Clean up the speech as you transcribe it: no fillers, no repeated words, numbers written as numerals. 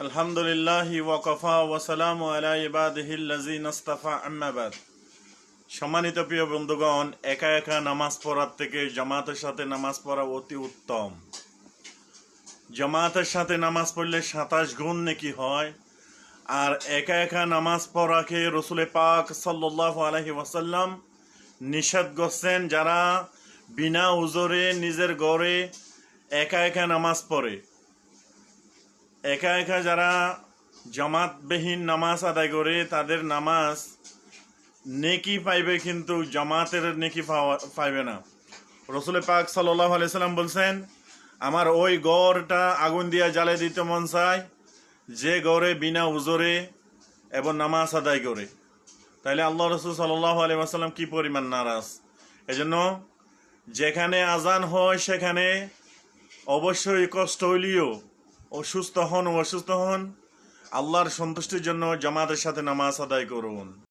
আলহামদুলিল্লাহি ওয়াকাফা ওয়াসালামু আলা ইবাদিহিল্লাযিনা ইসতাফা আম্মা বাদ। সম্মানিত প্রিয় বন্ধুগণ, একা একা নামাজ পড়ার থেকে জামাতের সাথে নামাজ পড়া অতি উত্তম। জামাতের সাথে নামাজ পড়লে 27 গুণ নেকি হয়। আর একা একা নামাজ পড়াকে রসুল পাক সাল্লাল্লাহু আলাইহি ওয়াসাল্লাম নিষেধ করছেন। যারা বিনা উজরে নিজের ঘরে একা একা নামাজ পড়ে, একা একা যারা জামাতবিহীন নামাজ আদায় করে, তাদের নামাজ নেকি পাইবে, কিন্তু জামাতের নেকি পাইবে না। রসুল পাক সাল্লাল্লাহু আলাইহি সাল্লাম বলছেন, আমার ওই গড়টা আগুন দিয়া জ্বালে দিতে মন চায় যে গড়ে বিনা উজরে এবং নামাজ আদায় করে। তাইলে আল্লাহ রসুল সাল্লাল্লাহু আলাইহি ওয়াসাল্লাম কি পরিমাণ নারাজ। এজন্য যেখানে আজান হয় সেখানে অবশ্যই কষ্ট হইলেও অসুস্থ হন, আল্লাহর সন্তুষ্টির জন্য জামাতের সাথে নামাজ আদায় করুন।